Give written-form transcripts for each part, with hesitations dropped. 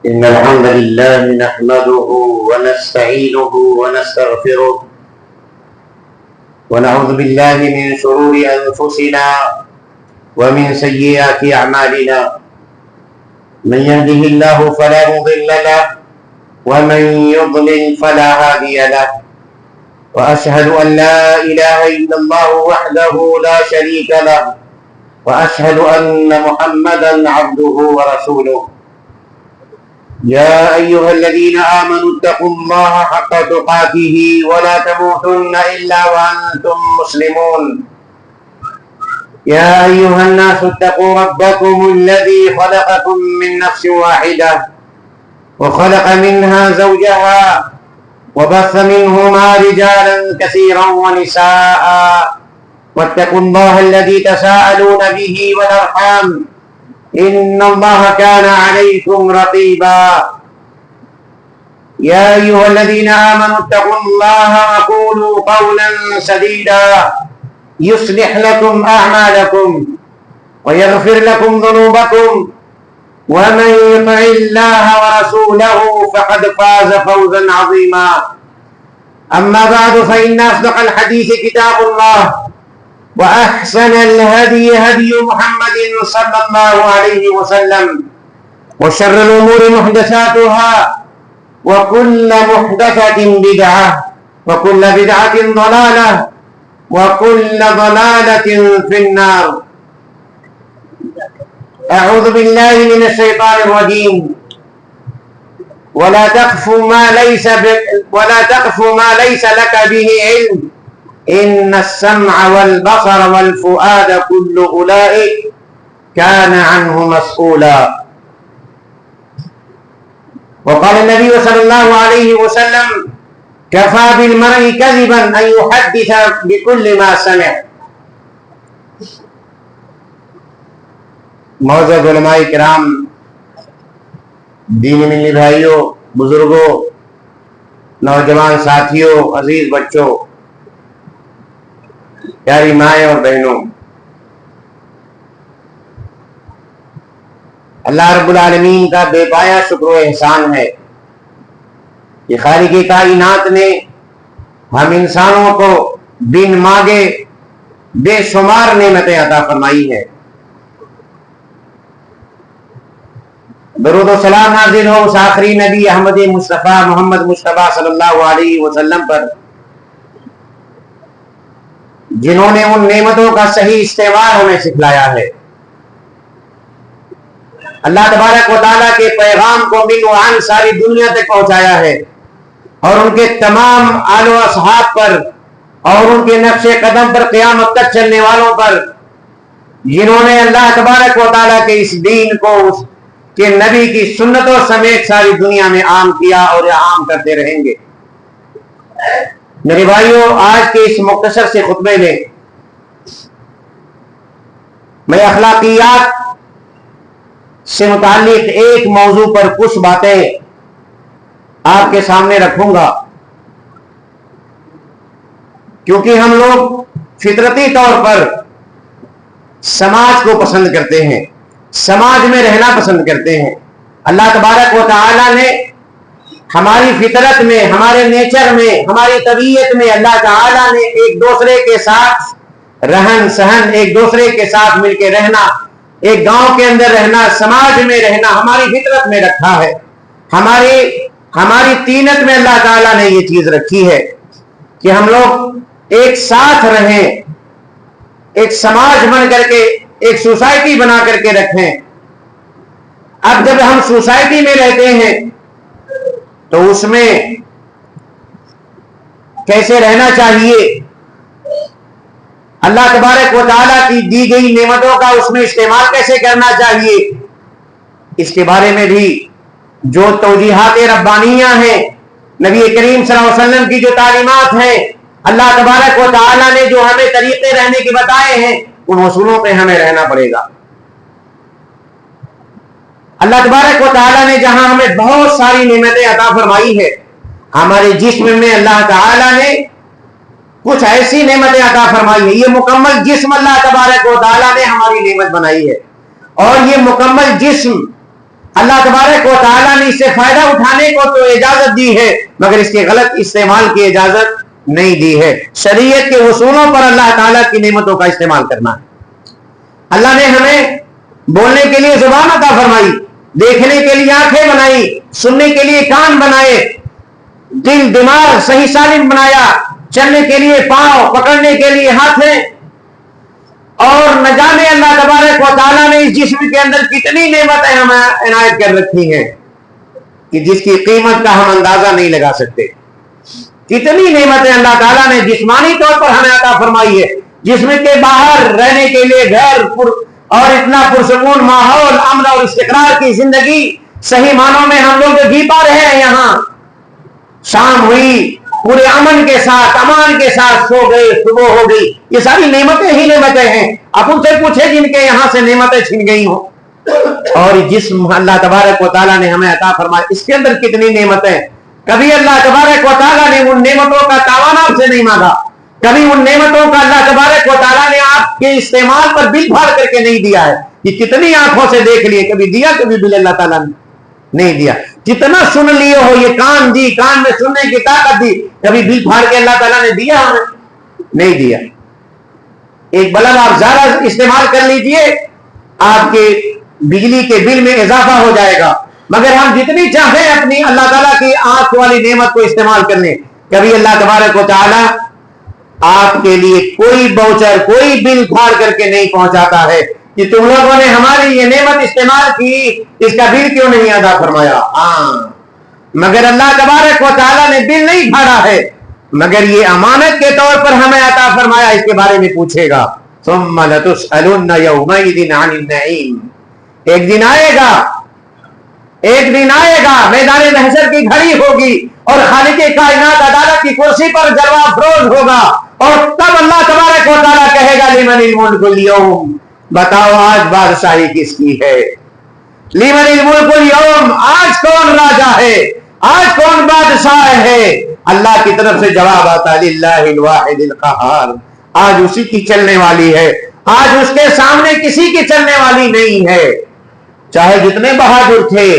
إن الحمد لله نحمده ونستعينه ونستغفره ونعوذ بالله من شرور أنفسنا ومن سيئات أعمالنا من يهده الله فلا مضل له ومن يضلل فلا هادي له وأشهد أن لا إله إلا الله وحده لا شريك له وأشهد أن محمدا عبده ورسوله يا أيها الذين آمنوا اتقوا الله حق تقاته ولا تموتن إلا وأنتم مسلمون يا أيها الناس اتقوا ربكم الذي خلقكم من نفس واحدة وخلق منها زوجها وبث منهما رجالا كثيرا ونساء واتقوا الله الذي تساءلون به والأرحام إن الله كان عليكم رقيبا يا أيها الذين آمنوا اتقوا الله وقولوا قولا سديدا يصلح لكم أعمالكم ويغفر لكم ذنوبكم ومن يطع الله ورسوله فقد فاز فوزا عظيما أما بعد فإن أصدق الحديث كتاب الله وأحسن الهدي هدي محمد صلى الله عليه وسلم وشر الأمور محدثاتها وكل محدثة بدعة وكل بدعة ضلالة وكل ضلالة في النار. أعوذ بالله من الشيطان الرجيم. ولا تقف ما ليس لك به علم إن السمع والبصر والفؤاد كل أولئك كان عنه مسؤولا. وقال النبي صلى الله عليه وسلم كفى بالمرء كذبا أن يحدث بكل ما سمع. معزز علماء کرام، دینی ملی بھائیوں، بزرگوں، نوجوان ساتھیوں، عزیز بچوں، پیاری مائیں اور بہنوں، اللہ رب العالمین کا بے پایا شکر و احسان ہے کہ خالق کائنات نے ہم انسانوں کو بن مانگے بے شمار نعمتیں عطا فرمائی ہے۔ درود و سلام نازل ہو اس آخری نبی احمد مصطفیٰ محمد مصطفیٰ صلی اللہ علیہ وسلم پر، جنہوں نے ان نعمتوں کا صحیح استعمال ہمیں سکھلایا ہے۔ اللہ تبارک و تعالیٰ کے پیغام کو من و عن ساری دنیا تک پہنچایا ہے، اور ان کے تمام آل و اصحاب پر اور ان کے نقش قدم پر قیامت تک چلنے والوں پر، جنہوں نے اللہ تبارک و تعالیٰ کے اس دین کو اس کے نبی کی سنتوں سمیت ساری دنیا میں عام کیا اور عام کرتے رہیں گے۔ میرے بھائیوں، آج کے اس مختصر سے خطبے میں اخلاقیات سے متعلق ایک موضوع پر کچھ باتیں آپ کے سامنے رکھوں گا، کیونکہ ہم لوگ فطرتی طور پر سماج کو پسند کرتے ہیں، سماج میں رہنا پسند کرتے ہیں۔ اللہ تبارک و تعالی نے ہماری فطرت میں، ہمارے نیچر میں، ہماری طبیعت میں اللہ تعالیٰ نے ایک دوسرے کے ساتھ رہن سہن، ایک دوسرے کے ساتھ مل کے رہنا، ایک گاؤں کے اندر رہنا، سماج میں رہنا ہماری فطرت میں رکھا ہے۔ ہماری طینت میں اللہ تعالیٰ نے یہ چیز رکھی ہے کہ ہم لوگ ایک ساتھ رہیں، ایک سماج بن کر کے، ایک سوسائٹی بنا کر کے رکھیں۔ اب جب ہم سوسائٹی میں رہتے ہیں تو اس میں کیسے رہنا چاہیے، اللہ تبارک و تعالیٰ کی دی گئی نعمتوں کا اس میں استعمال کیسے کرنا چاہیے، اس کے بارے میں بھی جو توجیحات ربانیہ ہیں، نبی کریم صلی اللہ علیہ وسلم کی جو تعلیمات ہیں، اللہ تبارک و تعالیٰ نے جو ہمیں طریقے رہنے کے بتائے ہیں، ان اصولوں پہ ہمیں رہنا پڑے گا۔ اللہ تبارک و تعالیٰ نے جہاں ہمیں بہت ساری نعمتیں عطا فرمائی ہے، ہمارے جسم میں اللہ تعالیٰ نے کچھ ایسی نعمتیں عطا فرمائی ہے، یہ مکمل جسم اللہ تبارک و تعالیٰ نے ہماری نعمت بنائی ہے، اور یہ مکمل جسم اللہ تبارک و تعالیٰ نے اس سے فائدہ اٹھانے کو تو اجازت دی ہے، مگر اس کے غلط استعمال کی اجازت نہیں دی ہے۔ شریعت کے اصولوں پر اللہ تعالیٰ کی نعمتوں کا استعمال کرنا ہے۔ اللہ نے ہمیں بولنے کے لیے زبان عطا فرمائی، دیکھنے کے لیے آنکھیں بنائی، سننے کے لیے کان بنائے، دل دماغ صحیح سالم بنایا، چلنے کے لیے پاؤں، پکڑنے کے لیے ہاتھیں، اور نہ جانے اللہ تبارک و تعالیٰ نے اس جسم کے اندر کتنی نعمتیں ہمیں عنایت کر رکھی ہیں کہ جس کی قیمت کا ہم اندازہ نہیں لگا سکتے۔ کتنی نعمتیں اللہ تعالیٰ نے جسمانی طور پر ہمیں عطا فرمائی ہے، جسم کے باہر رہنے کے لیے گھر اور اتنا پرسکون ماحول، امن اور استقرار کی زندگی، صحیح معنوں میں ہم لوگ جی پا رہے ہیں۔ یہاں شام ہوئی پورے امن کے ساتھ، امان کے ساتھ سو گئے، صبح ہو گئی، یہ ساری نعمتیں ہی نعمتیں ہیں۔ اب ان سے پوچھے جن کے یہاں سے نعمتیں چھن گئی ہوں، اور جسم اللہ تبارک و تعالیٰ نے ہمیں عطا فرمایا، اس کے اندر کتنی نعمتیں۔ کبھی اللہ تبارک و تعالیٰ نے ان نعمتوں کا تاوان آپ سے نہیں مانگا، کبھی ان نعمتوں کا اللہ تبارک و تعالیٰ نے آپ کے استعمال پر بل پھاڑ کر کے نہیں دیا ہے۔ یہ کتنی آنکھوں سے دیکھ لیے، کبھی دیا کبھی بل اللہ تعالیٰ نے نہیں دیا۔ جتنا سن لیے ہو، یہ کان دی، کان میں سننے کی طاقت دی، کبھی بل پھاڑ کے اللہ تعالیٰ نے دیا ہمیں؟ نہیں دیا۔ ایک بلب آپ زیادہ استعمال کر لیجئے، آپ کے بجلی کے بل میں اضافہ ہو جائے گا، مگر ہم جتنی چاہیں اپنی اللہ تعالیٰ کی آنکھ والی نعمت کو استعمال کرنے، کبھی اللہ تبارک و تعالیٰ آپ کے لیے کوئی باؤچر، کوئی بل پھاڑ کر کے نہیں پہنچاتا ہے کہ تم لوگوں نے ہماری یہ نعمت استعمال کی، اس کا بل کیوں نہیں ادا فرمایا؟ ہاں، مگر اللہ تبارک و تعالیٰ نے بل نہیں پھاڑا ہے، مگر یہ امانت کے طور پر ہمیں عطا فرمایا، اس کے بارے میں پوچھے گا۔ ثم لتسألن یومئذ عن النعیم۔ ایک دن آئے گا، ایک دن آئے گا، میدان محشر کی گھڑی ہوگی اور خالق کائنات عدالت کی کرسی پر جلوہ افروز ہوگا، اور تب اللہ تبارک و تعالیٰ کہے گا لمن الملک اليوم، بتاؤ آج بادشاہی کس کی ہے؟ لمن الملک اليوم، آج کون راجا ہے، آج کون بادشاہ ہے؟ اللہ کی طرف سے جواب آتا للہ الواحد القہار، آج اسی کی چلنے والی ہے، آج اس کے سامنے کسی کی چلنے والی نہیں ہے۔ چاہے جتنے بہادر تھے،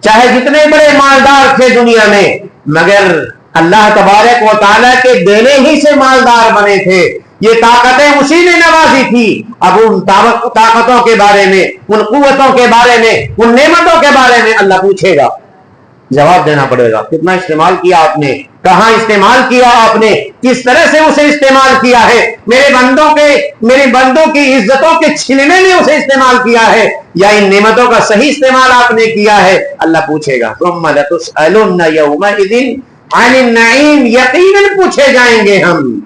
چاہے جتنے بڑے مالدار تھے دنیا میں، مگر اللہ تبارک و تعالیٰ کے دینے ہی سے مالدار بنے تھے۔ یہ طاقتیں اسی نے نوازی تھی۔ اب ان طاقتوں کے بارے میں، ان قوتوں کے بارے میں، ان نعمتوں کے بارے میں اللہ پوچھے گا، جواب دینا پڑے گا۔ کتنا استعمال کیا آپ نے، کہاں استعمال کیا آپ نے، کس طرح سے اسے استعمال کیا ہے؟ میرے بندوں کی عزتوں کے چھیننے میں اسے استعمال کیا ہے، یا ان نعمتوں کا صحیح استعمال آپ نے کیا ہے؟ اللہ پوچھے گا۔ ثم لتسألن یومئذ عن النعیم، یقیناً پوچھے جائیں گے ہم،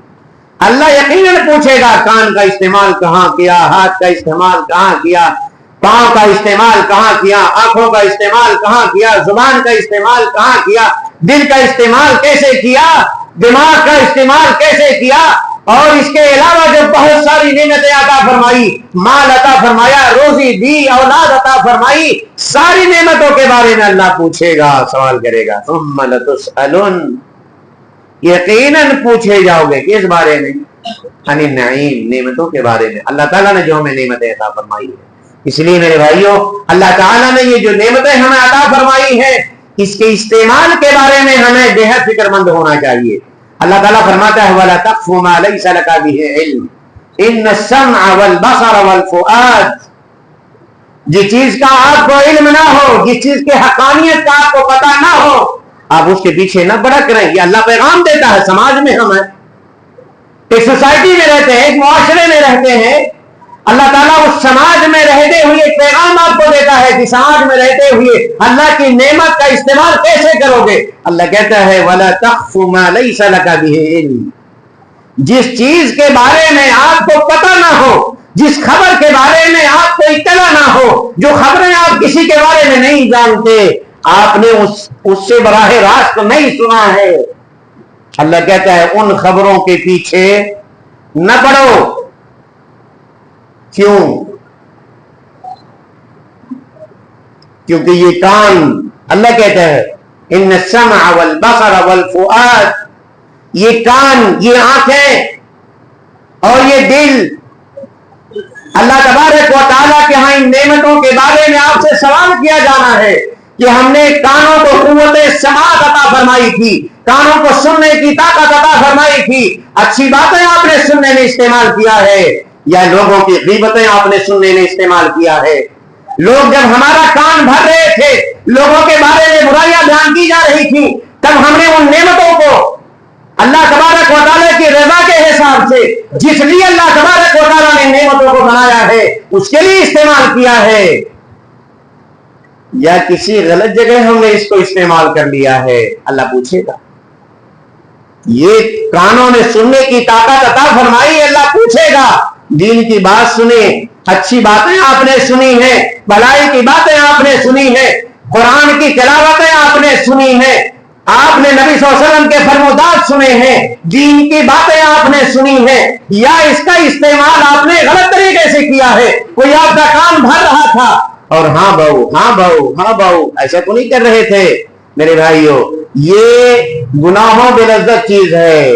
اللہ یقیناً پوچھے گا کان کا استعمال کہاں کیا، ہاتھ کا استعمال کہاں کیا، پاؤں کا استعمال کہاں کیا، آنکھوں کا استعمال کہاں کیا، زبان کا استعمال کہاں کیا، دل کا استعمال کیسے کیا، دماغ کا استعمال کیسے کیا، اور اس کے علاوہ جو بہت ساری نعمتیں عطا فرمائی، مال عطا فرمایا، روزی دی، اولاد عطا فرمائی، ساری نعمتوں کے بارے میں اللہ پوچھے گا، سوال کرے گا۔ ثم لتسألن، یقیناً پوچھے جاؤ گے کس بارے میں؟ عن النعیم، نعمتوں کے بارے میں، اللہ تعالیٰ نے جو ہمیں نعمتیں عطا فرمائی ہے۔ اس لیے میرے بھائیوں، اللہ تعالیٰ نے یہ جو نعمتیں ہمیں عطا فرمائی ہیں، اس کے استعمال کے بارے میں ہمیں بے حد فکر مند ہونا چاہیے۔ اللہ تعالیٰ فرماتا ہے وَلَا تَقْفُ مَا لَيْسَ لَكَ بِهِ عِلْمٌ إِنَّ السَّمْعَ وَالْبَصَرَ وَالْفُؤَادَ، جس چیز کا آپ کو علم نہ ہو، جس چیز کے حقانیت کا آپ کو پتہ نہ ہو، آپ اس کے پیچھے نہ بھڑک رہے۔ یہ اللہ پیغام دیتا ہے۔ سماج میں ہم ہیں، ایک سوسائٹی میں رہتے ہیں، ایک معاشرے میں رہتے ہیں، اللہ تعالیٰ اس سماج میں رہتے ہوئے ایک پیغام آپ کو دیتا ہے کہ سماج میں رہتے ہوئے اللہ کی نعمت کا استعمال کیسے کرو گے؟ اللہ کہتا ہے وَلَا تَقْفُ مَا لَيْسَ لَكَ بِهِ عِلْمٌ، جس چیز کے بارے میں آپ کو پتہ نہ ہو، جس خبر کے بارے میں آپ کو اطلاع نہ ہو، جو خبریں آپ کسی کے بارے میں نہیں جانتے، آپ نے اس سے براہ راست نہیں سنا ہے، اللہ کہتا ہے ان خبروں کے پیچھے نہ پڑو۔ کیوں؟ کیونکہ یہ کان، اللہ کہتا ہے ان السمع والبصر والفؤاد، یہ کان، یہ آنکھیں اور یہ دل اللہ تبارک و تعالیٰ کے ہاں ان نعمتوں کے بارے میں آپ سے سوال کیا جانا ہے کہ ہم نے کانوں کو قوت سماعت عطا فرمائی تھی، کانوں کو سننے کی طاقت عطا فرمائی تھی، اچھی باتیں آپ نے سننے میں استعمال کیا ہے یا لوگوں کی غیبتیں آپ نے سننے میں استعمال کیا ہے؟ لوگ جب ہمارا کان بھر رہے تھے، لوگوں کے بارے میں برائیاں بیان کی جا رہی تھی، تب ہم نے ان نعمتوں کو اللہ تبارک و تعالیٰ کی رضا کے حساب سے جس لیے اللہ تبارک و تعالیٰ نے نعمتوں کو بنایا ہے اس کے لیے استعمال کیا ہے، یا کسی غلط جگہ ہم نے اس کو استعمال کر لیا ہے؟ اللہ پوچھے گا۔ یہ کانوں نے سننے کی طاقت عطا فرمائی، اللہ پوچھے گا۔ دین کی بات سنیں، اچھی باتیں آپ نے سنی ہیں، بھلائی کی باتیں آپ نے سنی ہیں، قرآن کی تلاوتیں آپ نے سنی ہیں، آپ نے نبی صلی اللہ علیہ وسلم کے فرمودات سنے ہیں، دین کی باتیں آپ نے سنی ہیں، یا اس کا استعمال آپ نے غلط طریقے سے کیا ہے؟ کوئی آپ کا کام بھر رہا تھا اور ہاں بہو ہاں بہو ہاں بہو ایسا تو نہیں کر رہے تھے؟ میرے بھائیو، یہ گناہوں بلذت چیز ہے،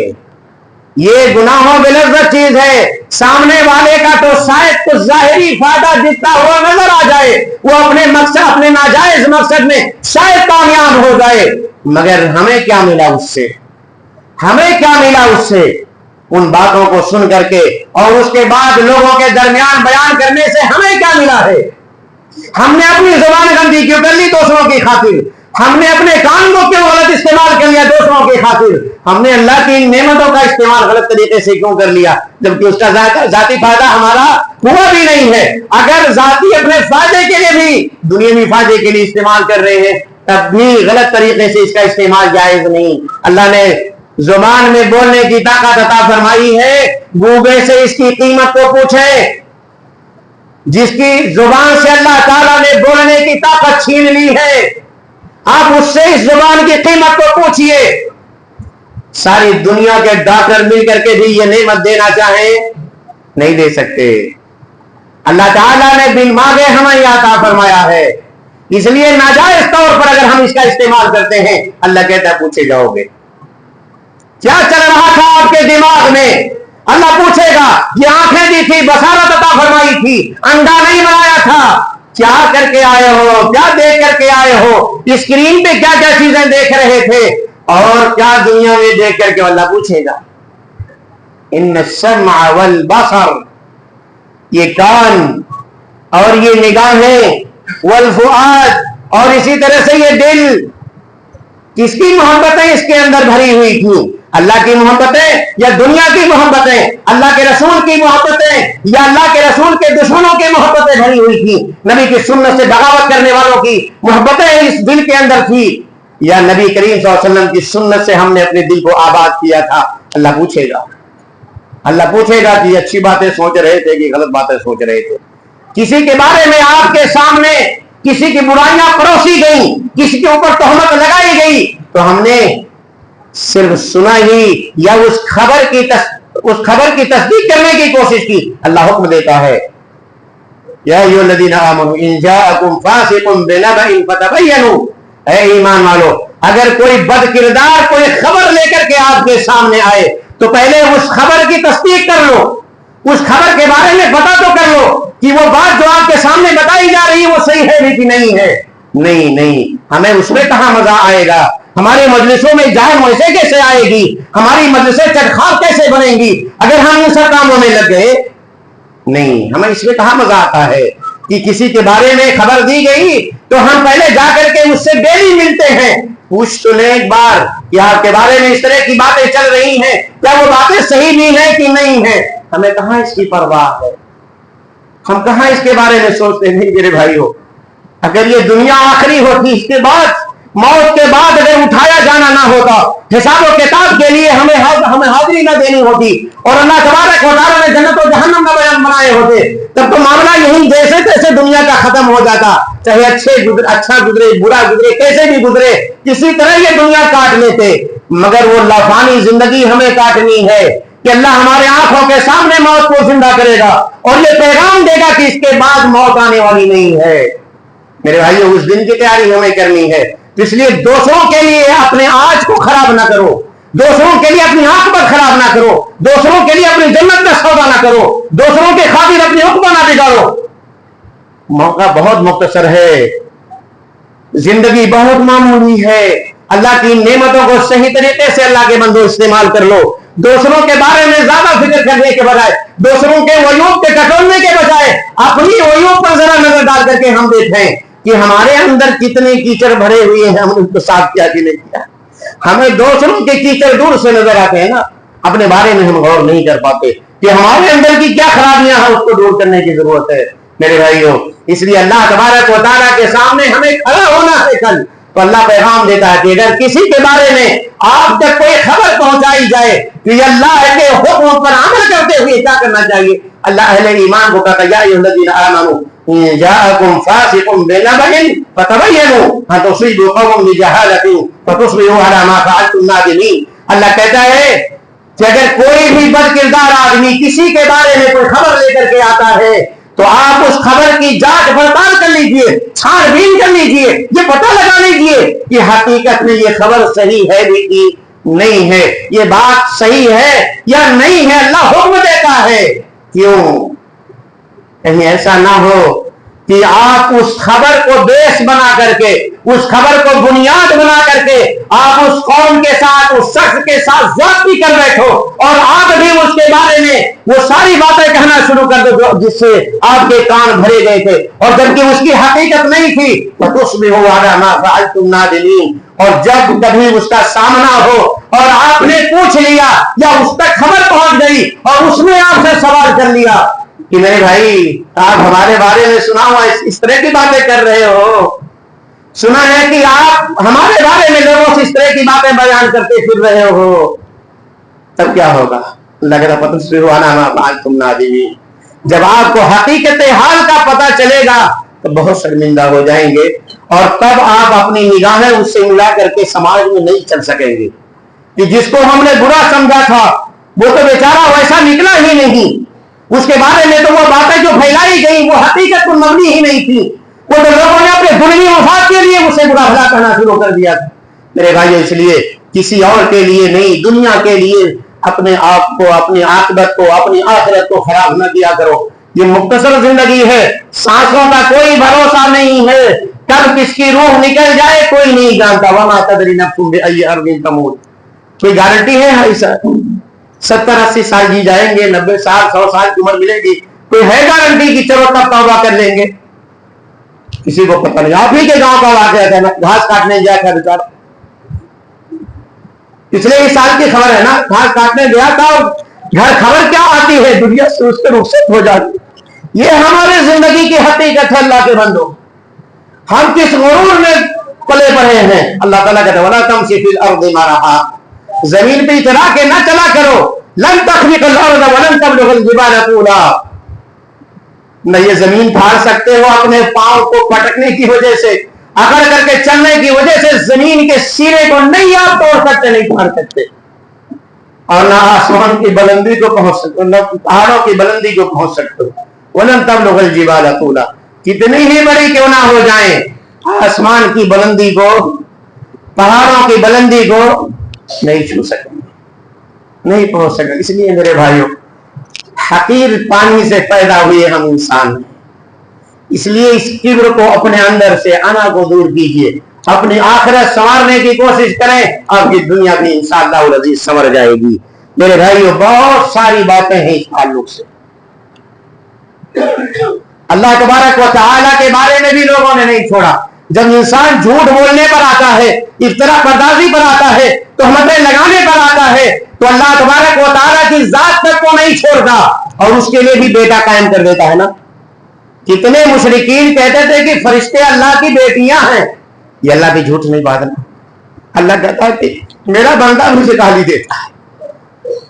یہ گناہوں بلذت چیز ہے۔ سامنے والے کا تو شاید کچھ ظاہری فائدہ جتنا ہوا نظر آ جائے، وہ اپنے مقصد، اپنے ناجائز مقصد میں شاید کامیاب ہو جائے، مگر ہمیں کیا ملا اس سے؟ ہمیں کیا ملا اس سے؟ ان باتوں کو سن کر کے اور اس کے بعد لوگوں کے درمیان بیان کرنے سے ہمیں کیا ملا ہے؟ ہم نے اپنی زبان گندی کیوں کر لی دوسروں کی خاطر؟ ہم نے اپنے کان کو کیوں غلط استعمال کر لیا دوسروں کی خاطر؟ ہم نے اللہ کی نعمتوں کا استعمال غلط طریقے سے کیوں کر لیا جبکہ اس کا ذاتی فائدہ ہمارا ہوا بھی نہیں ہے؟ اگر ذاتی اپنے فائدے کے لیے بھی دنیاوی فائدے کے لیے استعمال کر رہے ہیں تب بھی غلط طریقے سے اس کا استعمال جائز نہیں۔ اللہ نے زبان میں بولنے کی طاقت عطا فرمائی ہے، گوبے سے اس کی قیمت کو پوچھیں۔ جس کی زبان سے اللہ تعالیٰ نے بولنے کی طاقت چھین لی ہے، آپ اس سے اس زبان کی قیمت کو پوچھئے۔ ساری دنیا کے ڈاکٹر مل کر کے بھی یہ نعمت دینا چاہیں نہیں دے سکتے۔ اللہ تعالیٰ نے بن مانگے ہمیں یہ عطا فرمایا ہے، اس لیے ناجائز طور پر اگر ہم اس کا استعمال کرتے ہیں اللہ کہتا ہے پوچھے جاؤ گے کیا چل رہا تھا آپ کے دماغ میں؟ اللہ پوچھے گا۔ یہ آنکھیں دی تھی، بصارت عطا فرمائی تھی، انڈا نہیں بنایا تھا، کیا کر کے آئے ہو، کیا دیکھ کر کے آئے ہو، اسکرین پہ کیا کیا چیزیں دیکھ رہے تھے اور کیا دنیا میں دیکھ کر کے اللہ پوچھے گا۔ ان السمع والبصر، یہ کان اور یہ نگاہیں، والفؤاد اور اسی طرح سے یہ دل، کس کی محبتیں اس کے اندر بھری ہوئی تھیں؟ اللہ کی محبتیں یا دنیا کی محبتیں؟ اللہ کے رسول کی محبتیں یا اللہ کے رسول کے دشمنوں کی محبتیں بھری ہوئی تھی؟ نبی کی سنت سے بغاوت کرنے والوں کی محبتیں اس دل کے اندر تھی یا نبی کریم صلی اللہ علیہ وسلم کی سنت سے ہم نے اپنے دل کو آباد کیا تھا؟ اللہ پوچھے گا۔ اللہ پوچھے گا کہ اچھی باتیں سوچ رہے تھے کہ غلط باتیں سوچ رہے تھے؟ کسی کے بارے میں آپ کے سامنے کسی کی برائیاں پروسی گئیں، کسی کے اوپر تہمت لگائی گئی تو ہم نے صرف سنا ہی یا اس خبر کی تصدیق کرنے کی کوشش کی؟ اللہ حکم دیتا ہے یا ایھا الذین آمنوا ان جاءکم فاسق بنبأ فتبینوا، اے ایمان والو اگر کوئی بد کردار کوئی خبر لے کر کے آپ کے سامنے آئے تو پہلے اس خبر کی تصدیق کر لو، اس خبر کے بارے میں پتہ تو کر لو کہ وہ بات جو آپ کے سامنے بتائی جا رہی ہے وہ صحیح ہے بھی کہ نہیں ہے۔ نہیں، ہمیں اس میں کہاں مزہ آئے گا؟ ہماری مجلسوں میں جائے مویسے کیسے آئے گی؟ ہماری مجلسیں چٹخال کیسے بنیں گی اگر ہم ان سب کاموں میں لگ گئے؟ نہیں، ہمیں اس میں کہاں مزہ آتا ہے کہ کسی کے بارے میں خبر دی گئی تو ہم پہلے جا کر کے اس سے ڈیلی ملتے ہیں، پوچھ تو لیں ایک بار کہ آپ کے بارے میں اس طرح کی باتیں چل رہی ہیں، کیا وہ باتیں صحیح بھی ہیں کہ نہیں ہیں؟ ہمیں کہاں اس کی پرواہ ہے؟ ہم کہاں اس کے بارے میں سوچتے نہیں؟ میرے بھائیو، اگر یہ دنیا آخری ہوتی، اس کے بعد موت کے بعد اگر اٹھایا جانا نہ ہوتا، حساب و کتاب کے لیے ہمیں حاضری نہ دینی ہوتی اور اللہ تبارک و تعالیٰ نے جنت و جہنم کا بیان بنائے ہوتے، تب تو معاملہ یہی جیسے تیسے دنیا کا ختم ہو جاتا، چاہے اچھا گزرے برا گزرے کیسے بھی گزرے، کسی طرح یہ دنیا کاٹ لیتے۔ مگر وہ لافانی زندگی ہمیں کاٹنی ہے کہ اللہ ہمارے آنکھوں کے سامنے موت کو زندہ کرے گا اور یہ پیغام دے گا کہ اس کے بعد موت آنے والی نہیں ہے۔ میرے بھائیو، اس دن کی تیاری ہمیں کرنی ہے، اس لیے دوسروں کے لیے اپنے آج کو خراب نہ کرو، دوسروں کے لیے اپنی عاقبت خراب نہ کرو, دوسروں کے لیے اپنی جنت کا سودا نہ کرو, دوسروں کے خاطر اپنی عقبہ نہ بگاڑو. موقع بہت مختصر ہے, زندگی بہت معمولی ہے. اللہ کی نعمتوں کو صحیح طریقے سے اللہ کے بندو استعمال کر لو. دوسروں کے بارے میں زیادہ فکر کرنے کے بجائے, دوسروں کے عیوب کے ٹٹولنے کے بجائے اپنی عیوب پر ذرا نظر ڈال کر کے ہم دیکھیں کہ ہمارے اندر کتنے کیچڑ بھرے ہوئے ہیں, ہم ان کو صاف کیا کہ نہیں کیا. ہمیں دوسروں کے کیچڑ دور سے نظر آتے ہیں نا, اپنے بارے میں ہم غور نہیں کر پاتے کہ ہمارے اندر کی کیا خرابیاں ہیں, اس کو دور کرنے کی ضرورت ہے میرے بھائیوں. اس لیے اللہ تبارک و تعالیٰ کے سامنے ہمیں کھڑا ہونا ہے کل, تو اللہ پیغام دیتا ہے کہ اگر کسی کے بارے میں آپ تک کوئی خبر پہنچائی جائے کہ اللہ کے حکم پر عمل کرتے ہوئے کیا کرنا چاہیے, اللہ اہل ایمان کو کہتا ہے یا ایھا الذین آمنوا ان جاءکم فاسق بنبأ فتبینوا ان تصیبوا قوما بجہالۃ فتصبحوا علی ما فعلتم نادمین. اللہ کہتا ہے کہ اگر کوئی بھی بد کردار آدمی کسی کے بارے میں کوئی خبر لے کر کے آتا ہے تو آپ اس خبر کی جانچ پڑتال کر لیجئے, چھان بین کر لیجئے, یہ پتہ لگا لیجئے کہ حقیقت میں یہ خبر صحیح ہے بھی کہ نہیں ہے, یہ بات صحیح ہے یا نہیں ہے. اللہ حکم دیتا ہے. کیوں؟ کہیں ایسا نہ ہو کہ آپ اس خبر کو بیس بنا کر کے, اس خبر کو بنیاد بنا کر کے آپ اس قوم کے ساتھ, اس شخص کے ساتھ زیادتی کر بیٹھو اور آپ بھی اس کے بارے میں وہ ساری باتیں کہنا شروع کر دو جس سے آپ کے کان بھرے گئے تھے, اور جبکہ اس کی حقیقت نہیں تھی. فَتُصْبِحُوا عَلَىٰ مَا فَعَلْتُمْ نَادِمِينَ. اور جب کبھی اس کا سامنا ہو اور آپ نے پوچھ لیا یا اس تک خبر پہنچ گئی اور اس نے آپ سے سوال کر لیا کہ میرے بھائی آپ ہمارے بارے میں سنا ہوا اس طرح کی باتیں کر رہے ہو, سنا ہے کہ آپ ہمارے بارے میں لوگوں سے اس طرح کی باتیں بیان کرتے پھر رہے ہو, تب کیا ہوگا؟ اللہ کہتا فَتُصْبِحُوا عَلَىٰ مَا فَعَلْتُمْ نَادِمِينَ. جب آپ کو حقیقت حال کا پتہ چلے گا تو بہت شرمندہ ہو جائیں گے, اور تب آپ اپنی نگاہیں اس سے ملا کر کے سماج میں نہیں چل سکیں گے کہ جس کو ہم نے برا سمجھا تھا وہ تو بیچارہ ویسا نکلا ہی نہیں, اس کے بارے میں تو وہ باتیں جو پھیلائی گئی وہ حقیقت پر مبنی ہی نہیں تھی, وہ تو لوگوں نے اپنے دنیوی مفاد کے لیے اسے برا بھلا کہنا شروع کر دیا تھا. میرے بھائیو, اس لیے کسی اور کے لیے نہیں, دنیا کے لیے اپنے آپ کو, اپنی عاقبت کو, اپنی آخرت کو خراب نہ کیا کرو. یہ مختصر زندگی ہے, سانسوں کا کوئی بھروسہ نہیں ہے, کب کس کی روح نکل جائے کوئی نہیں جانتا. وما تدری نفس بأی ارض تموت. کوئی گارنٹی ہے ایسا 70-80 سال جی جائیں گے, 90 سال 100 سال کی عمر ملے گی؟ کوئی ہے گارنٹی کہ چلو تب توبہ کر لیں گے؟ کسی کو پتہ نہیں. آپ ہی کے گاؤں کا واقعہ ہے نا, گھاس کاٹنے گیا تھا بیچارہ, پچھلے ہی سال کی خبر ہے نا, گھاس کاٹنے گیا تھا, گھر خبر کیا آتی ہے دنیا سے اس سے رخصت ہو جاتی. یہ ہمارے زندگی کی حقیقت ہے اللہ کے بندو. ہم کس غرور میں پلے پڑے ہیں. اللہ تعالیٰ کہتے ہیں وَلَا تَمْشِ فِي الْأَرْضِ مَرَحًا. زمین پہ اترا کے نہ چلا کرو. لَن تَخْرِقَ الْأَرْضَ وَلَن تَبْلُغَ الْجِبَالَ طُولًا. نہ یہ زمین پھاڑ سکتے ہو اپنے پاؤں کو پٹکنے کی وجہ سے, اکڑ کر کے چلنے کی وجہ سے زمین کے سینے کو نہیں آپ توڑ سکتے, نہیں پھاڑ سکتے, اور نہ آسمان کی بلندی کو پہنچ سکتے, نہ پہاڑوں کی بلندی کو پہنچ سکتے. وَلَن تَبْلُغَ الْجِبَالَ طُولًا. کتنی ہی بڑی کیوں نہ ہو جائیں, آسمان کی بلندی کو, پہاڑوں کی بلندی کو نہیں چھو سکیں, نہیں پہنچ سکیں. اس لیے میرے بھائیوں, حقیر پانی سے پیدا ہوئے ہم انسان ہیں. اس لیے اس کبر کو اپنے اندر سے, انا کو دور کیجئے, اپنی آخرت سنوارنے کی کوشش کریں, آپ کی دنیا بھی انشاءاللہ العزیز سنور جائے گی. میرے بھائیوں, بہت ساری باتیں ہیں اس تعلق سے. اللہ تبارک و تعالیٰ کے بارے میں بھی لوگوں نے نہیں چھوڑا. جب انسان جھوٹ بولنے پر آتا ہے, افترا پردازی پر آتا ہے, تہمتیں لگانے پر آتا ہے, تو اللہ تبارک و تعالیٰ کی ذات تک کو نہیں چھوڑتا, اور اس کے لیے بھی بیٹا قائم کر دیتا ہے نا. کتنے مشرکین کہتے تھے کہ فرشتے اللہ کی بیٹیاں ہیں, یہ اللہ کی جھوٹ نہیں بات ہے. اللہ کہتا ہے کہ میرا بندہ مجھے گالی دیتا ہے.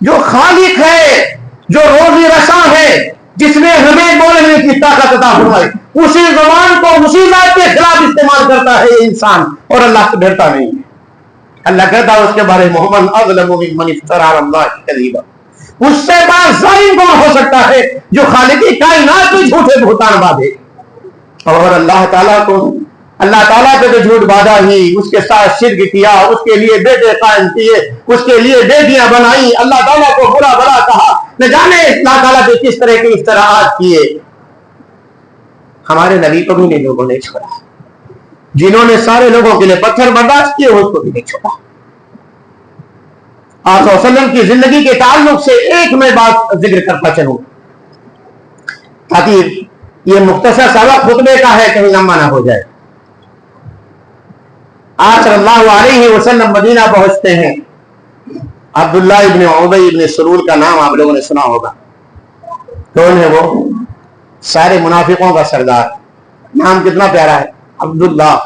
جو خالق ہے, جو روزی رساں ہے, جس نے ہمیں بولنے کی طاقت عطا فرمائی, اسی زبان کو اسی ذات کے خلاف استعمال کرتا ہے یہ انسان, اور اللہ سے ڈرتا نہیں ہے. اللہ کہتا ہے اس کے بارے محمد اظلم ممن افترى علی اللہ کذبا. اس سے بڑا ظالم کون ہو سکتا ہے جو خالق کائنات کو جھوٹے بہتان باندھے. اور اللہ تعالیٰ کو اللہ تعالیٰ پہ تو جھوٹ باندھا ہی، اس کے ساتھ شرک کیا، اس کے لیے بیٹے قائم کیے، اس کے لیے بیٹیاں بنائی، اللہ تعالیٰ کو برا بڑا کہا، نہ جانے اللہ تعالیٰ پہ کس طرح کے افتراءات کیے۔ ہمارے نبی کو بھی نہیں لوگوں نے چھوڑا، جنہوں نے سارے لوگوں کے لیے پتھر برداشت کیے اس کو بھی نہیں چھوڑا۔ آپ صلی اللہ علیہ وسلم کی زندگی کے تعلق سے ایک میں بات ذکر کرتا چلوں تاکہ یہ مختصر سبق خطبے کا ہے، کہیں لمبا نہ ہو جائے۔ آپ صلی اللہ علیہ وسلم مدینہ پہنچتے ہیں۔ عبداللہ ابن عبی ابن سلول کا نام آپ لوگوں نے سنا ہوگا۔ کون ہے وہ؟ سارے منافقوں کا سردار۔ نام کتنا پیارا ہے، عبداللہ۔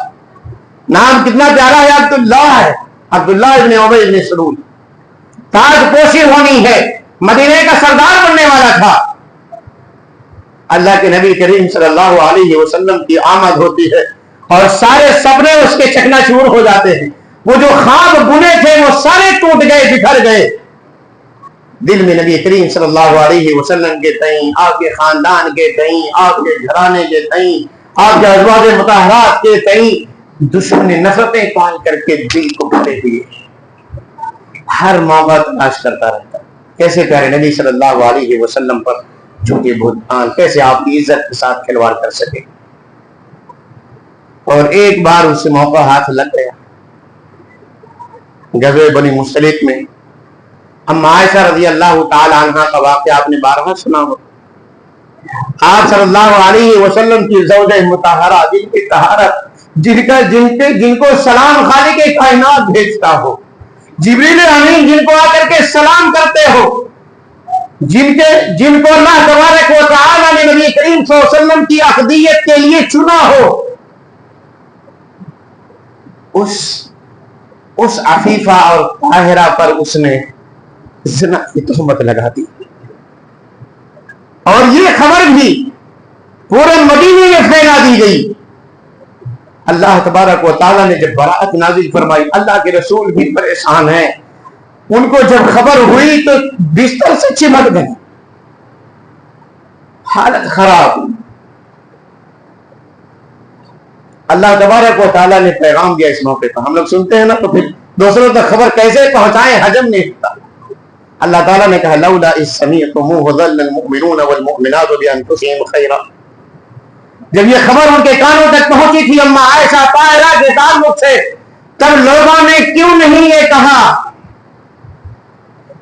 نام کتنا پیارا ہے، عبداللہ ہے۔ عبداللہ ابن عبی ابن سلول، تاج پوشی ہونی ہے، مدینے کا سردار بننے والا تھا۔ اللہ کے نبی کریم صلی اللہ علیہ وسلم کی آمد ہوتی ہے اور سارے سپنے اس کے چکنا چور ہو جاتے ہیں۔ وہ جو خواب بنے تھے وہ سارے ٹوٹ گئے، بکھر گئے۔ دل میں نبی کریم صلی اللہ علیہ وسلم کے تئیں، آپ کے خاندان کے تئیں، آپ کے گھرانے کے تئیں، آپ کے ازواج مطہرات کے تئیں دشمن نفرتیں پال کر کے دل کو بھرے ہوئے، ہر موقع تلاش کرتا رہتا۔ کیسے پیارے نبی صلی اللہ علیہ وسلم پر جھوٹے بہتان، کیسے آپ کی عزت کے ساتھ کھلواڑ کر سکے۔ اور ایک بار اس سے موقع ہاتھ لگ گیا، غزوہ بنی مصطلق میں اما عائشہ رضی اللہ تعالی عنہ کا واقعہ آپ نے بارہا سنا ہو۔ آپ صلی اللہ علیہ وسلم کی زوجہ مطہرہ، جن کی طہارت، جن کو سلام خالق کائنات بھیجتا ہو، جبریل امین جن کو آ کر کے سلام کرتے ہو، جن کو اللہ تبارک و تعالی نے نبی کریم صلی اللہ علیہ وسلم کی احدیت کے لیے چنا ہو، اس عفیفہ اور طاہرہ پر اس نے زنا کی تہمت لگا دی، اور یہ خبر بھی پورے مدینے میں پھیلا دی گئی۔ اللہ تبارک و تعالیٰ نے جب براءت نازل فرمائی، اللہ کے رسول بھی پریشان ہیں، ان کو جب خبر ہوئی تو بستر سے چمٹ گئے، حالت خراب۔ اللہ تبارک و تعالیٰ نے پیغام دیا اس موقع پر۔ ہم لوگ سنتے ہیں نا تو پھر دوسروں تک خبر کیسے پہنچائیں، حجم نہیں ہوتا۔ اللہ تعالیٰ نے کہا لولا اذ سمعتموہ ظن المؤمنون والمؤمنات بانفسہم خیرا۔ جب یہ خبر ان کے کانوں تک پہنچی تھی اما عائشہ طاہرہ کے تعلق سے، تب لوگوں نے کیوں نہیں یہ کہا؟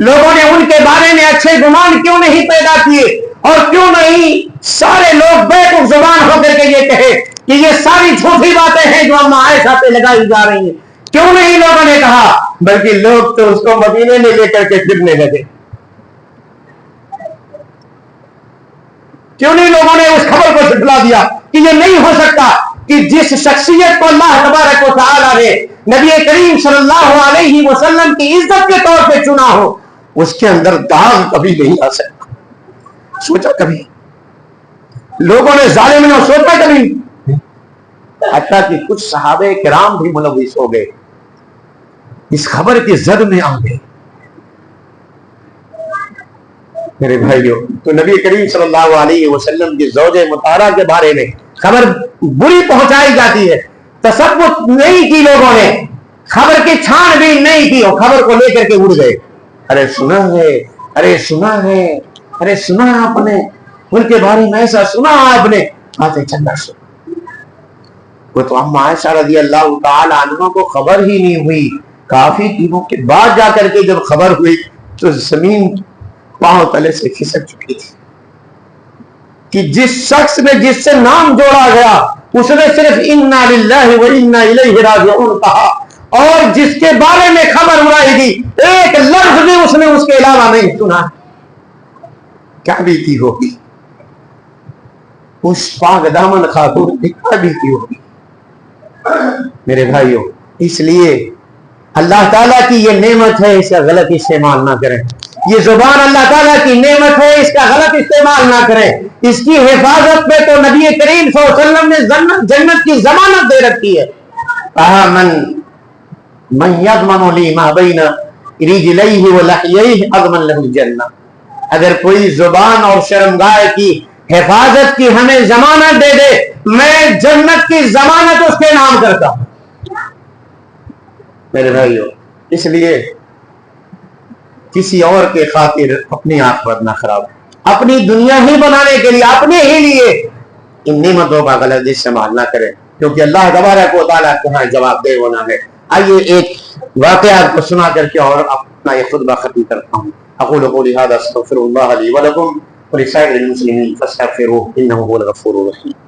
لوگوں نے ان کے بارے میں اچھے گمان کیوں نہیں پیدا کیے؟ اور کیوں نہیں سارے لوگ بیوقوف زبان ہو کر کے یہ کہے کہ یہ ساری جھوٹی باتیں ہیں جو اما عائشہ پہ لگائی جا رہی ہیں؟ کیوں نہیں لوگوں نے کہا؟ بلکہ لوگ تو اس کو مدینے میں لے کر کے پھرنے لگے۔ کیوں نہیں لوگوں نے اس خبر کو جھٹلا دیا کہ یہ نہیں ہو سکتا کہ جس شخصیت کو اللہ تبارک و تعالی نے نبی کریم صلی اللہ علیہ وسلم کی عزت کے طور پہ چنا ہو، اس کے اندر داغ کبھی نہیں آ سکتا۔ سوچا کبھی؟ لوگوں نے ظالم نے سوچا کبھی؟ حتیٰ کہ کچھ صحابہ کرام بھی ملوث ہو گئے، اس خبر کی زد میں آ گئے۔ میرے بھائیوں، تو نبی کریم صلی اللہ علیہ وسلم کی زوجہ مطہرہ کے بارے میں خبر بری پہنچائی جاتی ہے، تصبت نہیں کی لوگوں نے، خبر کی چھان بھی نہیں کی، اور خبر کو لے کر کے اڑ گئے۔ ارے سنا ہے، ارے سنا ہے، ارے سنا آپ نے ان کے بارے میں، ایسا سنا آپ نے، آتے چندہ سن۔ وہ تو اما عائشہ رضی اللہ تعالی عنہ کو خبر ہی نہیں ہوئی، کافی دنوں کے بعد جا کر کے جب خبر ہوئی تو زمین پاؤں تلے سے کھسک چکی تھی کہ جس شخص نے جس سے نام جوڑا گیا اس نے صرف انا للہ و انا الیہ راجعون کہا، اور جس کے بارے میں خبر اڑائی گئی ایک لفظ بھی اس نے اس کے علاوہ نہیں سنا۔ کیا بیتی ہوگی اس پاک دامن خاتون کی، کیا بیتی ہوگی میرے بھائیوں؟ اس لیے اللہ تعالیٰ کی یہ نعمت ہے، اس کا غلط استعمال نہ کریں۔ یہ زبان اللہ تعالیٰ کی نعمت ہے، اس کا غلط استعمال نہ کریں۔ اس کی حفاظت پہ تو نبی کریم صلی اللہ علیہ وسلم نے جنت کی ضمانت دے رکھی ہے۔ کہا من یضمن لی ما بین رجلیہ و لحییہ اضمن لہ الجنہ۔ اگر کوئی زبان اور شرمگاہ کی حفاظت کی ہمیں ضمانت دے دے، میں جنت کی ضمانت اس کے نام کرتا ہوں۔ میرے بھائیو، اس لیے کسی اور کے خاطر اپنی آخرت نہ خراب، اپنی دنیا ہی بنانے کے لیے، اپنے ہی لیے ان نعمتوں کا غلط استعمال نہ کریں، کیونکہ اللہ تبارک و تعالیٰ کو ہاں جواب دہ ہونا ہے۔ آئیے ایک واقعہ کو سنا کر کے اور اپنا یہ خطبہ ختم کرتا ہوں۔ اقول قولی ھذا استغفر اللہ لی ولکم ولسائر المسلمین فاستغفروہ انہ ھو الغفور الرحیم۔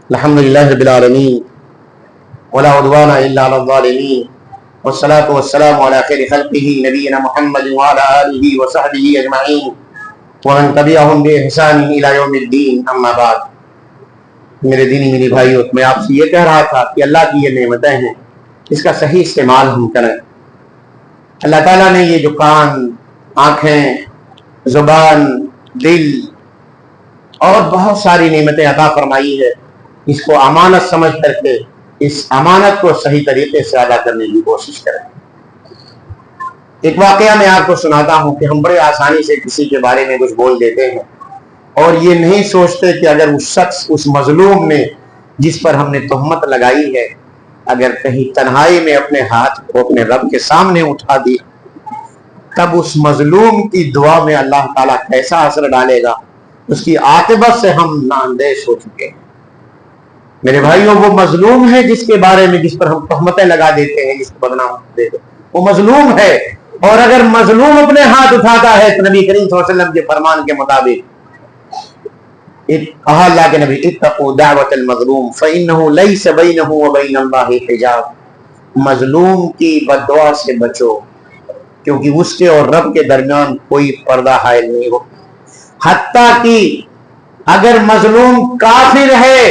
الحمد للہ رب العالمین ولا عدوان الا علی الظالمین والصلاة والسلام علی خیر خلقہ نبینا محمد وعلی آلہ وصحبہ اجمعین ومن تبعہم بإحسان الی یوم الدین، اما بعد۔ میرے دینی میری بھائیو، میں آپ سے یہ کہہ رہا تھا کہ اللہ کی یہ نعمتیں ہیں، اس کا صحیح استعمال ہم کریں۔ اللہ تعالیٰ نے یہ جو کان، آنکھیں، زبان، دل اور بہت ساری نعمتیں عطا فرمائی ہے، اس کو امانت سمجھ کر کے اس امانت کو صحیح طریقے سے ادا کرنے کی کوشش کریں۔ ایک واقعہ میں آپ کو سناتا ہوں کہ ہم بڑے آسانی سے کسی کے بارے میں کچھ بول دیتے ہیں اور یہ نہیں سوچتے کہ اگر اس شخص، اس مظلوم نے جس پر ہم نے تہمت لگائی ہے، اگر کہیں تنہائی میں اپنے ہاتھ کو اپنے رب کے سامنے اٹھا دیا، تب اس مظلوم کی دعا میں اللہ تعالیٰ کیسا اثر ڈالے گا، اس کی عاقبت سے ہم نااندیش ہو چکے ہیں۔ میرے بھائیوں، وہ مظلوم ہے جس کے بارے میں، جس پر ہم تہمتیں لگا دیتے ہیں، جس کو بدنام دیتے ہیں، وہ مظلوم ہے، اور اگر مظلوم اپنے ہاتھ اٹھاتا ہے تو نبی کریم صلی اللہ علیہ وسلم کے فرمان کے مطابق کہا اللہ کے نبی، اتقوا دعوت المظلوم فإنہ لیس بینہ وبین اللہ حجاب، مظلوم کی بد دعا سے بچو کیونکہ اس کے اور رب کے درمیان کوئی پردہ حائل نہیں ہو۔ حتیٰ کہ اگر مظلوم کافر ہے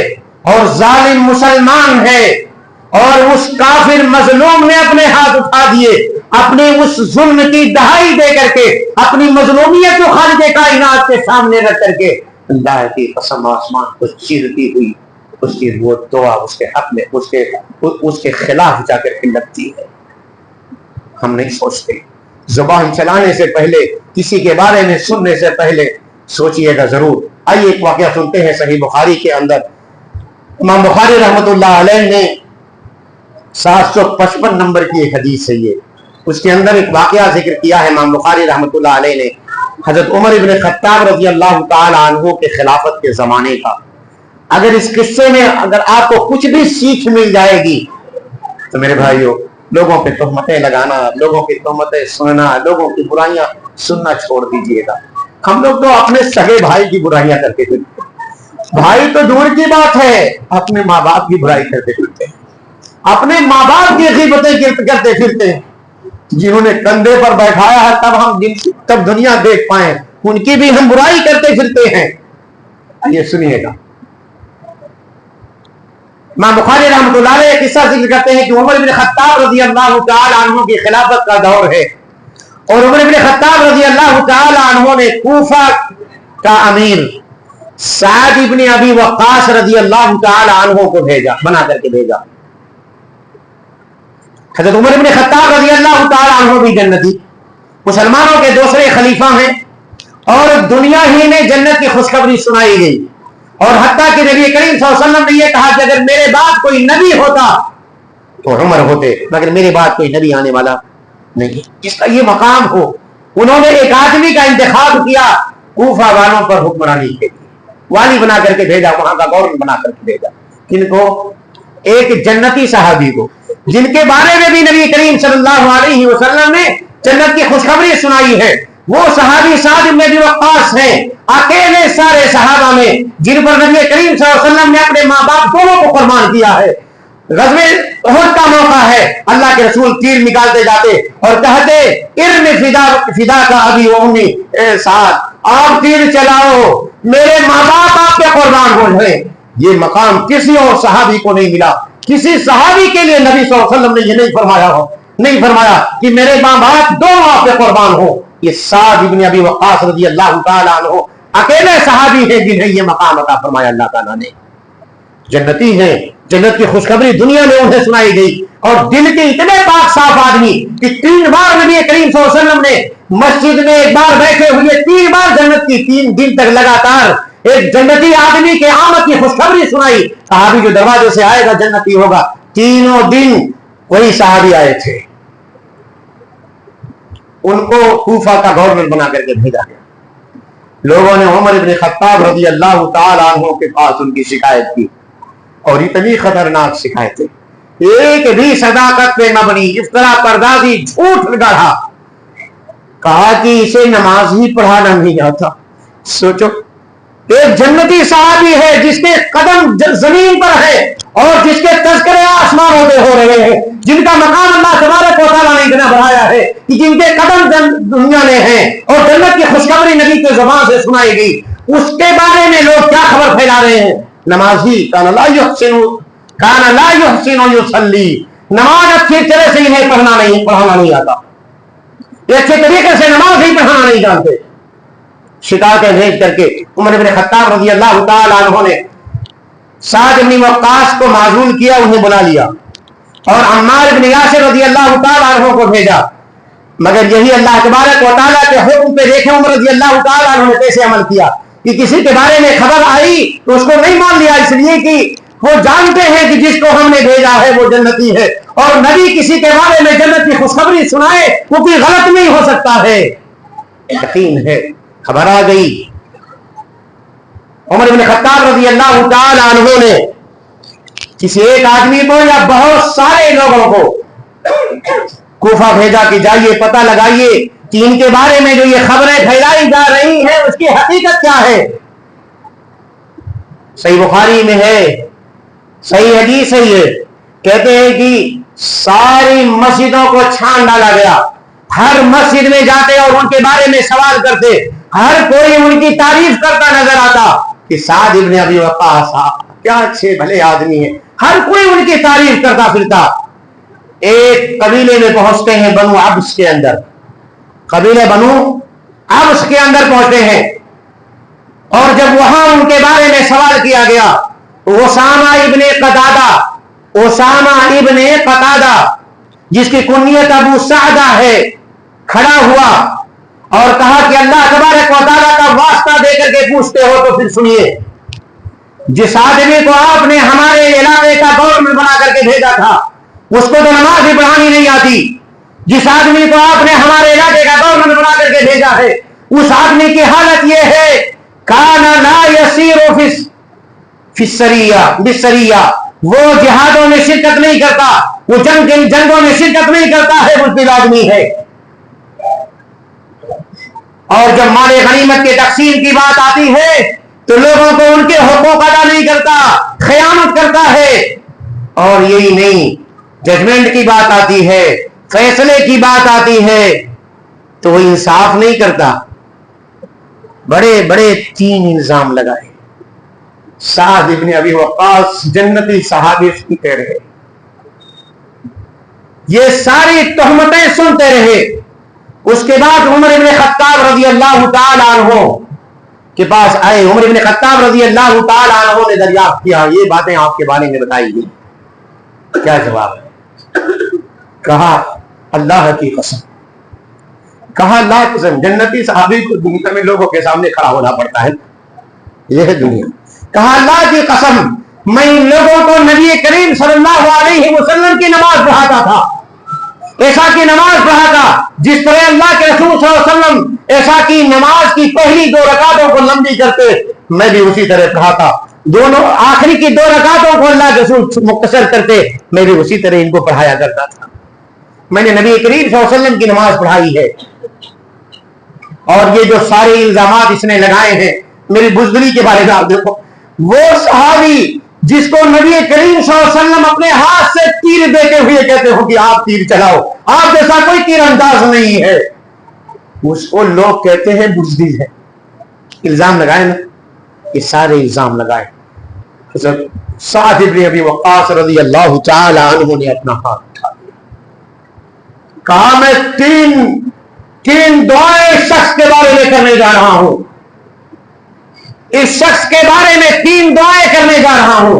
اور ظالم مسلمان ہے اور اس کافر مظلوم نے اپنے ہاتھ اٹھا دیے، اپنے اس ظلم کی دہائی دے کر کے، اپنی مظلومیت کو خالق کائنات کے سامنے رکھ کر کے، اللہ کی قسم آسمان کو چیرتی ہوئی اس کی وہ دعا اس کے حق میں، اس کے خلاف جا کر کے لگتی ہے۔ ہم نہیں سوچتے، زبان چلانے سے پہلے، کسی کے بارے میں سننے سے پہلے سوچئے گا ضرور۔ آئیے ایک واقعہ سنتے ہیں صحیح بخاری کے اندر۔ امام بخاری رحمۃ اللہ علیہ نے 755 نمبر کی ایک حدیث ہے یہ، اس کے اندر ایک واقعہ ذکر کیا ہے امام بخاری رحمۃ اللہ علیہ نے، حضرت عمر ابن خطاب رضی اللہ تعالی عنہ کے خلافت کے زمانے کا۔ اگر اس قصے میں اگر آپ کو کچھ بھی سیکھ مل جائے گی تو میرے بھائیوں، لوگوں پہ تہمتیں لگانا، لوگوں کی تہمتیں سننا، لوگوں کی برائیاں سننا چھوڑ دیجیے گا۔ ہم لوگ تو اپنے سگے بھائی کی برائیاں کرتے پھرتے ہیں، بھائی تو دور کی بات ہے، اپنے ماں باپ کی برائی کرتے پھرتے ہیں، اپنے ماں باپ کی غیبتیں کرتے پھرتے ہیں، جنہوں نے کندھے پر بیٹھایا ہے تب دنیا دیکھ پائیں، ان کی بھی ہم برائی کرتے پھرتے ہیں۔ یہ سنیے گا، امام بخاری رحمۃ اللہ علیہ قصہ ذکر کرتے ہیں کہ عمر بن خطاب رضی اللہ تعالی عنہ کی خلافت کا دور ہے، اور عمر بن خطاب رضی اللہ تعالی عنہ نے کوفہ کا امیر سعد ابن ابی وقاص رضی اللہ تعالی عنہ کو بنا کر کے بھیجا۔ حضرت عمر بن خطاب رضی اللہ تعالی عنہ بھی جنتی، مسلمانوں کے دوسرے خلیفہ ہیں، اور دنیا ہی میں جنت کی خوشخبری سنائی گئی، اور حتیٰ کہ نبی کریم صلی اللہ علیہ وسلم نے یہ کہا کہ اگر میرے بعد کوئی نبی ہوتا تو عمر ہوتے، مگر میرے بعد کوئی نبی آنے والا نہیں جس کا یہ مقام ہو۔ انہوں نے ایک آدمی کا انتخاب کیا کوفہ والوں پر حکمرانی کے لیے، والی بنا کر کے بھیجا، وہاں کا گورنر بنا کر کے بھیجا۔ کن کو؟ ایک جنتی صحابی کو، جن کے بارے میں بھی نبی کریم صلی اللہ علیہ وسلم نے جنت کی خوشخبری سنائی ہے۔ وہ صحابی سعد بن ابی وقاص ہیں، اکیلے سارے صحابہ میں جن پر نبی کریم صلی اللہ علیہ وسلم نے اپنے ماں باپ دونوں کو قربان کیا ہے۔ غزوہ احد کا موقع ہے، اللہ کے رسول تیر نکالتے جاتے اور کہتے ارم فدا کا ابی و امی، اے سعد آپ تیر چلاؤ، میرے ماں باپ آپ پہ قربان ہو جائیں۔ یہ مقام کسی اور صحابی کو نہیں ملا، کسی صحابی کے لیے نبی صلی اللہ علیہ وسلم نے یہ نہیں فرمایا کہ میرے ماں باپ دونوں آپ پہ قربان ہو۔ یہ سعد ابن ابی وقاص رضی اللہ تعالی عنہ اکیلے صحابی ہیں جنہیں یہ مقام عطا فرمایا اللہ تعالیٰ نے۔ جنتی ہیں، جنت کی خوشخبری دنیا میں انہیں سنائی گئی، اور دل کے اتنے پاک صاف آدمی کہ 3 بار نبی کریم صلی اللہ علیہ وسلم نے مسجد میں ایک بار بیٹھے ہوئے 3 بار جنت کی 3 دن تک لگاتار ایک جنتی آدمی کے آمد کی خوشخبری سنائی. صحابی جو دروازے سے آئے گا جنتی ہوگا. تینوں دن وہی صحابی آئے تھے، ان کو کوفہ کا گورنر بنا کر کے بھیجا گیا. لوگوں نے عمر ابن خطاب رضی اللہ تعالی عنہ کے پاس ان کی شکایت کی، اور اتنی خطرناک شکایتیں، ایک بھی صداقت پہ مبنی، افطرا پردازی، جھوٹ گڑھا. کہا کہ اسے نماز ہی پڑھانا نہیں آتا. سوچو، ایک جنتی صحابی ہے جس کے قدم زمین پر ہے اور جس کے تذکرے آسمانوں پہ ہو رہے ہیں، جن کا مقام اللہ تبارک و تعالیٰ نے اتنا بڑھایا ہے کہ جن کے قدم دنیا میں ہیں اور جنت کی خوشخبری نبی کے زبان سے سنائی گئی، اس کے بارے میں لوگ کیا خبر پھیلا رہے ہیں؟ نمازی کان لا یحسن یصلی، نماز اچھی طرح سے انہیں پڑھانا نہیں آتا، یہ اچھے طریقے سے نماز ہی پڑھانا نہیں جانتے. شکایتیں بھیج کر کے عمر بن خطاب رضی اللہ تعالی عنہ نے سعد بن وقاص کو معزول کیا، انہیں بلا لیا، اور عمار بن یاسر رضی اللہ تعالی عنہ کو بھیجا. مگر یہی اللہ تبارک و تعالیٰ کے حکم پہ دیکھیں عمر رضی اللہ تعالی عنہ نے کیسے عمل کیا کہ کسی کے بارے میں خبر آئی تو اس کو نہیں مان لیا، اس لیے کہ وہ جانتے ہیں کہ جس کو ہم نے بھیجا ہے وہ جنتی ہے، اور نبی کسی کے بارے میں جنت کی خوشخبری سنائے وہ کوئی غلط نہیں ہو سکتا ہے. یقین ہے خبر آ گئی. عمر بن خطاب رضی اللہ تعالی عنہ نے کسی ایک آدمی کو یا بہت سارے لوگوں کو کوفہ بھیجا کہ جائیے پتہ لگائیے کہ ان کے بارے میں جو یہ خبریں پھیلائی جا رہی ہیں اس کی حقیقت کیا ہے. صحیح بخاری میں ہے، صحیح حدیث ہے، یہ کہتے ہیں کہ ساری مسجدوں کو چھان ڈالا گیا، ہر مسجد میں جاتے اور ان کے بارے میں سوال کرتے، ہر کوئی ان کی تعریف کرتا نظر آتا کہ سعد ابن ابی وقاص کیا اچھے بھلے آدمی ہیں، ہر کوئی ان کی تعریف کرتا پھرتا. ایک قبیلے میں پہنچتے ہیں بنو عبس کے اندر، قبیلے بنو عبس کے اندر پہنچتے ہیں، اور جب وہاں ان کے بارے میں سوال کیا گیا تو اسامہ ابن قتادہ جس کی کنیت ابو سعدہ ہے کھڑا ہوا اور کہا کہ اللہ تبارک و تعالیٰ کا واسطہ دے کر کے پوچھتے ہو تو پھر سنیے، جس آدمی کو آپ نے ہمارے علاقے کا گورنر بنا کر کے بھیجا تھا اس کو تو نماز بھی پڑھانی نہیں آتی، جس آدمی کو آپ نے ہمارے علاقے کا گورنر بنا کر کے بھیجا ہے اس آدمی کی حالت یہ ہے کان لا یسیر فی السریہ، وہ جہادوں میں شرکت نہیں کرتا، وہ جنگوں میں شرکت نہیں کرتا ہے، بزدل آدمی ہے. اور جب مال غنیمت کے تقسیم کی بات آتی ہے تو لوگوں کو ان کے حقوق ادا نہیں کرتا، خیانت کرتا ہے. اور یہی نہیں، ججمنٹ کی بات آتی ہے، فیصلے کی بات آتی ہے تو وہ انصاف نہیں کرتا. بڑے بڑے 3 الزام لگائے. سعد ابن ابی وقاص جنتی صحابی سنتے رہے، یہ ساری تہمتیں سنتے رہے. اس کے بعد عمر ابن خطاب رضی اللہ تعالی عنہ کے پاس آئے. عمر ابن خطاب رضی اللہ تعالی عنہ نے دریافت کیا یہ باتیں آپ کے بارے میں بتائی گئی، کیا جواب ہے؟ کہا اللہ کی قسم، کہا اللہ کی قسم، جنتی صحابی کو دنیا میں لوگوں کے سامنے کھڑا ہونا پڑتا ہے، یہ ہے دنیا. کہا اللہ کی قسم میں ان لوگوں کو نبی کریم صلی اللہ علیہ وسلم کی نماز پڑھاتا تھا، ایسا کی نماز پڑھاتا جس طرح اللہ کے رسول صلی اللہ علیہ وسلم ایسا کی نماز کی پہلی 2 رکعتوں کو لمبی کرتے میں بھی اسی طرح پڑھاتا، دونوں آخری کی 2 رکعتوں کو اللہ کے رسول مختصر کرتے میں بھی اسی طرح ان کو پڑھایا کرتا تھا. میں نے نبی کریم صلی اللہ علیہ وسلم کی نماز پڑھائی ہے. اور یہ جو سارے الزامات اس نے لگائے ہیں میری بزدلی کے بارے میں آپ دیکھو، وہ صحابی جس کو نبی کریم صلی اللہ علیہ وسلم اپنے ہاتھ سے تیر دیتے ہوئے کہتے ہو کہ آپ تیر چلاؤ، آپ جیسا کوئی تیر انداز نہیں ہے، اس کو لوگ کہتے ہیں بزدل ہے. الزام لگائے نا، یہ سارے الزام لگائے. سعد ابن ابی وقاص رضی اللہ تعالی عنہ نے اپنا ہاتھ اٹھا دیا، کہا میں تین دعائیں اس شخص کے بارے میں کرنے جا رہا ہوں، اس شخص کے بارے میں 3 دعائیں کرنے جا رہا ہوں.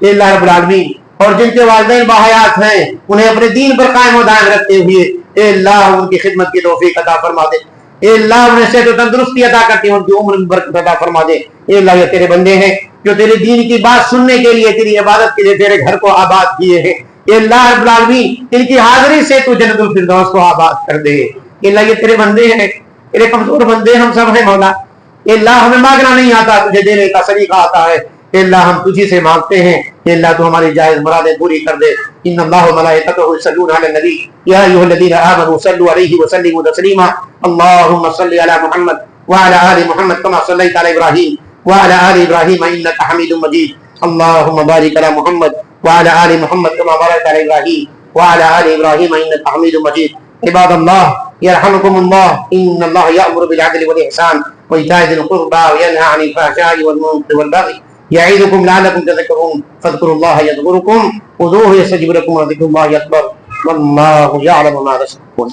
اے اللہ رب العالمین اور جن کے والدین باحیات ہیں انہیں اپنے دین پر قائم و دائم رکھتے ہوئے اے اللہ ان کی خدمت کی توفیق عطا فرما دے. اے اللہ انہیں صحت و تندرستی عطا کرتی ان کی عمر میں برکت عطا فرما دے. اے اللہ یہ تیرے بندے ہیں جو تیرے دین کی بات سننے کے لیے تیری عبادت کے لیے تیرے گھر کو آباد کیے ہیں. اے اللہ رب العالمین ان کی حاضری سے تو جنت الفردوس کو آباد کر دے. اے اللہ یہ تیرے بندے ہیں تیرے کمزور بندے ہم سب ہیں مولا. اے اللہ ہمیں مانگنا نہیں آتا تجھے دینے کا سلیقہ آتا ہے. اے اللہ ہم تجھی سے مانگتے ہیں اے اللہ تو ہماری جائز مرادیں پوری کر دے. ان اللہ وملائکتہ یصلون علی النبی یا ایھا الذین آمنوا صلوا علیہ وسلموا تسلیما. اللهم صل علی محمد وعلى آل محمد كما صليت على ابراہیم وعلى آل ابراہیم انك حمید مجید. اللهم بارک علی محمد وعلى آل محمد كما باركت على ابراہیم وعلى آل ابراہیم انك حمید مجید. عباد اللہ يرحمكم اللہ ان اللہ یأمر بالعدل والإحسان وإيتاء ذي القربى وينهى عن الفحشاء والمنكر والبغي يعظكم لعلكم تذكرون. فاذكروا الله يذكركم وادعوه يستجب لكم وذكر الله أكبر والله يعلم ما تصنعون.